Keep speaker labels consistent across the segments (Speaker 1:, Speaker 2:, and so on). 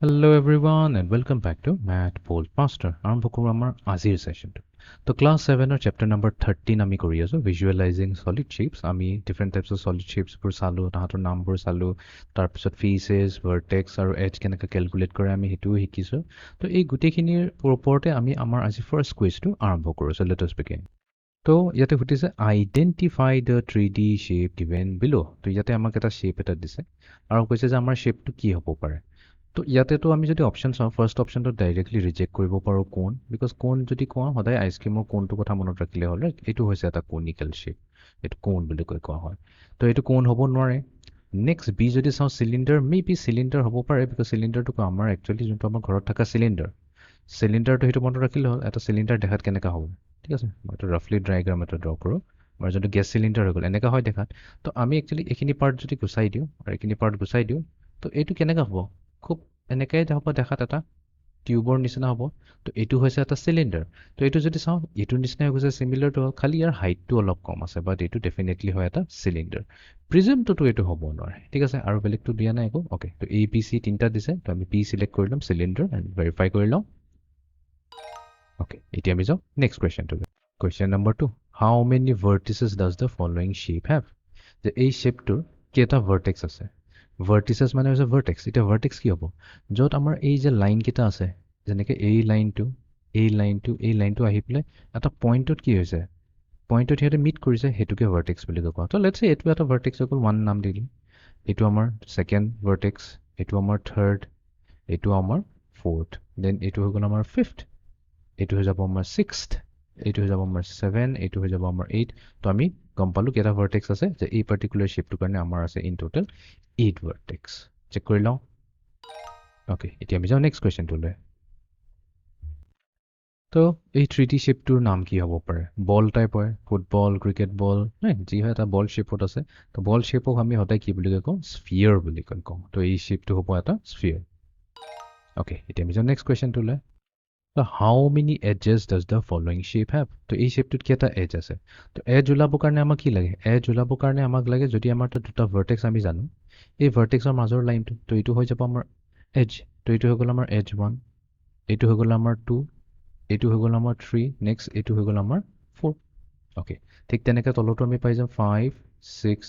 Speaker 1: Hello everyone and welcome back to Math Bold Master. আৰম্ভ কৰোঁ আমাৰ আজিৰ সেশনটো। তো ক্লাছ 7 চেপ্টাৰ নম্বৰ 13 আমি কৰি আছো ভিজুৱেলাইজিং সলিড শেপস। আমি ডিফাৰেণ্ট টাইপছ অফ সলিড শেপছবোৰ চালোঁ, তাহাঁতৰ নামবোৰ চালোঁ, তাৰপিছত ফেচেছ, ভাৰ্টেক্স আৰু এজ কেনেকৈ কেলকুলেট কৰে আমি সেইটোও শিকিছোঁ। তো এই গোটেইখিনিৰ ওপৰতে আমি আমাৰ আজি ফাৰ্ষ্ট কুইজটো আৰম্ভ কৰোঁ। So' let us begin. তো ইয়াতে সুধিছে identify the 3D shape given below'. তো ইয়াতে আমাক এটা শ্বেপ এটা দিছে আৰু কৈছে যে আমাৰ শ্বেপটো কি হ'ব পাৰে। তো ইয়াতেতো আমি যদি অপশ্যন চাওঁ, ফাৰ্ষ্ট অপশ্যনটো ডাইৰেক্টলি ৰিজেক্ট কৰিব পাৰোঁ কোন, বিকজ কোন যদি কোৱা সদায় আইচক্ৰীমৰ কোনটো কথা মনত ৰাখিলে হ'লে এইটো হৈছে এটা কনিকেল শ্বেপ, এইটো কোন বুলি কৈ কোৱা হয়। তো এইটো কোন হ'ব নোৱাৰে। নেক্সট বি যদি চাওঁ চিলিণ্ডাৰ, মে বি চিলিণ্ডাৰ হ'ব পাৰে, বিকজ চিলিণ্ডাৰটো আমাৰ একচুৱেলি যোনটো আমাৰ ঘৰত থকা চিলিণ্ডাৰটো সেইটো মনত ৰাখিলে হ'ল এটা চিলিণ্ডাৰ দেখাত কেনেকুৱা হ'ব। ঠিক আছে, মই এইটো ৰাফলি ডায়েগ্ৰাম এটা ড্ৰ কৰোঁ। আমাৰ যোনটো গেছ চিলিণ্ডাৰ হৈ গ'ল এনেকুৱা হয় দেখাত। তো আমি একচুৱেলি এইখিনি পাৰ্ট যদি গুচাই দিওঁ আৰু এইখিনি পাৰ্ট গুচাই দিওঁ, তো এইটো কেনেকুৱা হ'ব, খুব এনেকৈ হ'ব দেখাত, এটা টিউবৰ নিচিনা হ'ব। তো এইটো হৈছে এটা চিলিণ্ডাৰ। তো এইটো যদি চাওঁ এইটোৰ নিচিনাই হৈ গৈছে, চিমিলাৰটো হ'ল, খালি ইয়াৰ হাইটটো অলপ কম আছে, বাট এইটো ডেফিনেটলি হয় এটা চিলিণ্ডাৰ। প্ৰিজমটোতো এইটো হ'ব নোৱাৰে। ঠিক আছে, আৰু বেলেগটো দিয়া নাই একো। অ'কে, তো এ বি চি তিনিটা দিছে, তো আমি পি চিলেক্ট কৰি ল'ম, চিলিণ্ডাৰ, এণ্ড ভেৰিফাই কৰি লওঁ। অ'কে, এতিয়া আমি যাওঁ নেক্সট কুৱেশ্যনটো। Question number 2, how many vertices does the following shape have. যে এই শ্বেপটোৰ কেইটা ভাৰ্টেক্স আছে। ভাৰ্টিচেছ মানে হৈছে ভাৰ্টেক্স। এতিয়া ভাৰ্টেক্স কি হ'ব, য'ত আমাৰ এই যে লাইনকেইটা আছে, যেনেকৈ এই লাইনটো আহি পেলাই এটা পইণ্টত কি হৈছে, পইণ্টত সিহঁতে মিট কৰিছে, সেইটোকে ভাৰ্টেক্স বুলি কোৱা। তো লেটছ চে এইটো এটা ভাৰ্টেক্স হৈ গ'ল, ওৱান নাম দি দিম। এইটো আমাৰ ছেকেণ্ড ভাৰ্টেক্স, এইটো আমাৰ থাৰ্ড, এইটো আমাৰ ফ'ৰ্থ, দেন এইটো হৈ গ'ল আমাৰ ফিফথ, এইটো হৈ যাব আমাৰ ছিক্সথ, এইটো হৈ যাব আমাৰ ছেভেন, এইটো হৈ যাব আমাৰ এইট। তো আমি গম পালোঁ কেইটা ভাৰ্টেক্স আছে, যে এই পাৰ্টিকুলাৰ শ্বেপটোৰ কাৰণে আমাৰ আছে ইন টোটেল 8 ভাৰ্টেক্স। চেক কৰি লওঁ। অ'কে, এতিয়া আমি যাওঁ নেক্সট কুৱেশ্যনটোলৈ। তো এই 3D শ্বেপটোৰ নাম কি হ'ব পাৰে। বল টাইপ হয়, ফুটবল, ক্ৰিকেট বল, যি হয় এটা বল শ্বেপত আছে। তো বল শ্বেপক আমি সদায় কি বুলি কওঁ, স্ফিয়াৰ বুলি কওঁ। তো এই শ্বেপটো হ'ব এটা স্ফিয়াৰ। অ'কে, এতিয়া আমি যাওঁ নেক্সট কুৱেশ্যনটোলৈ। তো how many edges does the following shape have. তো এই শ্বেপটোত কেইটা এজ আছে। তো এজ ওলাবৰ কাৰণে আমাক কি লাগে, এজ ওলাবৰ কাৰণে আমাক লাগে যদি আমাৰ তাত দুটা ভাৰ্টেক্স আমি জানো, এই ভাৰ্টেক্সৰ মাজৰ লাইনটো, তো এইটো হৈ যাব আমাৰ এজ। তো এইটো হৈ গ'ল আমাৰ এজ 1, এইটো হৈ গ'ল আমাৰ 2, এইটো হৈ গ'ল আমাৰ 3, নেক্সট এইটো হৈ গ'ল আমাৰ 4। অ'কে, ঠিক তেনেকৈ তলতো আমি পাই যাম 5, 6,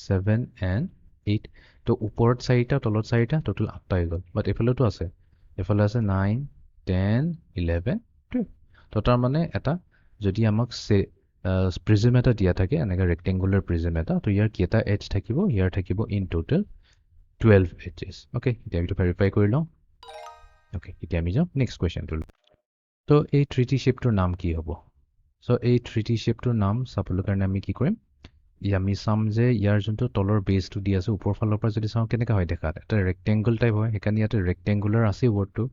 Speaker 1: 7 এণ্ড 8। তো ওপৰত 4টা, তলত 4টা, টোটেল 8টা হৈ গ'ল। বাট এইফালেতো আছে, এইফালে আছে 9, 10, 11, 12। তো তাৰমানে এটা যদি আমাক প্ৰিজম এটা দিয়া থাকে, এনেকৈ ৰেক্টেংগুলাৰ প্ৰিজম এটা, তো ইয়াৰ কেইটা এজ থাকিব, ইয়াৰ থাকিব ইন টোটেল 12 এডজেছ। অ'কে, এতিয়া আমি ভেৰিফাই কৰি লওঁ। অ'কে, এতিয়া আমি যাওঁ নেক্সট কুৱেশ্যনটোলৈ। তো এই 3D শ্বেপটোৰ নাম কি হ'ব। চ' এই 3D শ্বেপটোৰ নাম চাবলৈ কাৰণে আমি কি কৰিম, আমি চাম যে ইয়াৰ যোনটো তলৰ বেছটো দি আছে, ওপৰ ফালৰ পৰা যদি চাওঁ কেনেকুৱা হয় দেখাত, এটা ৰেক্টেংগল টাইপ হয়, সেইকাৰণে ইয়াতে ৰেক্টেংগুলাৰ আছে ৱৰ্ডটো।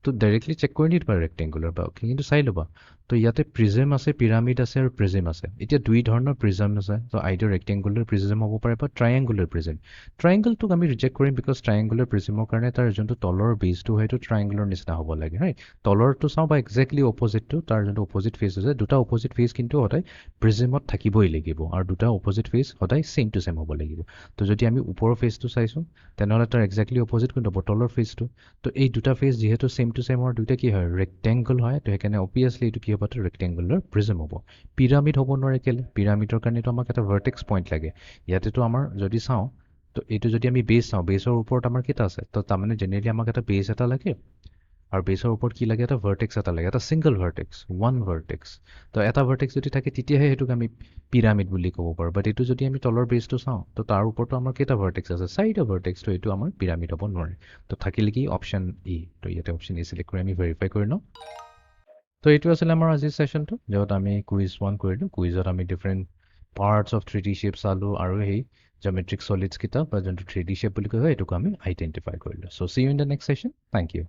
Speaker 1: তো ডাইৰেক্টলি চেক কৰি নিদিবা ৰেক্টেংগুলাৰ বা, কিন্তু চাই ল'বা। তো ইয়াতে প্ৰিজম আছে, পিৰামিড আছে আৰু প্ৰিজম আছে। এতিয়া দুই ধৰণৰ প্ৰিজম আছে, তো আইডিয়া ৰেক্টেংগুলাৰ প্ৰিজম হ'ব পাৰে বা ট্ৰায়েংগুলাৰ প্ৰিজম। ট্ৰায়েংগলটোক আমি ৰিজেক্ট কৰিম, বিকজ ট্ৰায়েংগুলাৰ প্ৰিজমৰ কাৰণে তাৰ যোনটো তলৰ বেছটো হয় সেইটো ট্ৰায়েংগুলাৰ নিচিনা হ'ব লাগে, হয়। তলৰটো চাওঁ বা একজেক্টলি অপজিটটো, তাৰ যোনটো অপজিট ফেচ আছে, দুটা অপজিট ফেচ কিন্তু সদায় প্ৰিজমত থাকিবই লাগিব, আৰু দুটা অপজিট ফেচ সদায় ছেম টু ছেম হ'ব লাগিব। তো যদি আমি ওপৰৰ ফেচটো চাইছোঁ, তেনেহ'লে তাৰ একজেক্টলি অপজিট কোনটো হ'ব, তলৰ ফেচটো। তো এই দুটা ফেচ যিহেতু ছেম টু ছেম হয়, দুইটা কি হয়, ৰেক্টেংগল হয়। তো সেইকাৰণে অবভিয়াছলি এইটো কি হ'ব, এটা ৰেক্টেংগুলাৰ প্ৰিজম হ'ব। পিৰামিড হ'ব নোৱাৰে, কেলে, পিৰামিডৰ কাৰণেতো আমাক এটা ভাৰ্টেক্স পইণ্ট লাগে। ইয়াতেতো আমাৰ যদি চাওঁ, তো এইটো যদি আমি বেছ চাওঁ, বেছৰ ওপৰত আমাৰ কেইটা আছে, তো তাৰমানে জেনেৰেলি আমাক এটা বেছ এটা লাগে, আৰু বেছৰ ওপৰত কি লাগে, এটা ভাৰ্টেক্স এটা লাগে, এটা ছিংগল ভাৰ্টেক্স, ওৱান ভাৰ্টেক্স। তো এটা ভাৰ্টেক্স যদি থাকে তেতিয়াহে সেইটোক আমি পিৰামিড বুলি ক'ব পাৰোঁ। বাট এইটো যদি আমি তলৰ বেছটো চাওঁ, তো তাৰ ওপৰতো আমাৰ কেইটা ভাৰ্টেক্স আছে, 4টা ভাৰ্টেক্স। তো এইটো আমাৰ পিৰামিড হ'ব নোৱাৰে। তো থাকিলে কি অপশ্যন ই। তো ইয়াতে অপশ্যন ই চিলেক্ট কৰি আমি ভেৰিফাই কৰি লওঁ। তো এইটো আছিলে আমাৰ আজিৰ ছেশ্যনটো, য'ত আমি কুইজ 1 কৰিলোঁ। কুইজত আমি different parts of 3D shape চালোঁ, আৰু সেই জিঅ'মেট্ৰিক ছলিডছ কেইটা বা যোনটো 3D শ্বেপ বুলি কোৱা হয়, এইটোকো আমি আইডেণ্টিফাই কৰিলোঁ। So' see you in the next session. Thank U.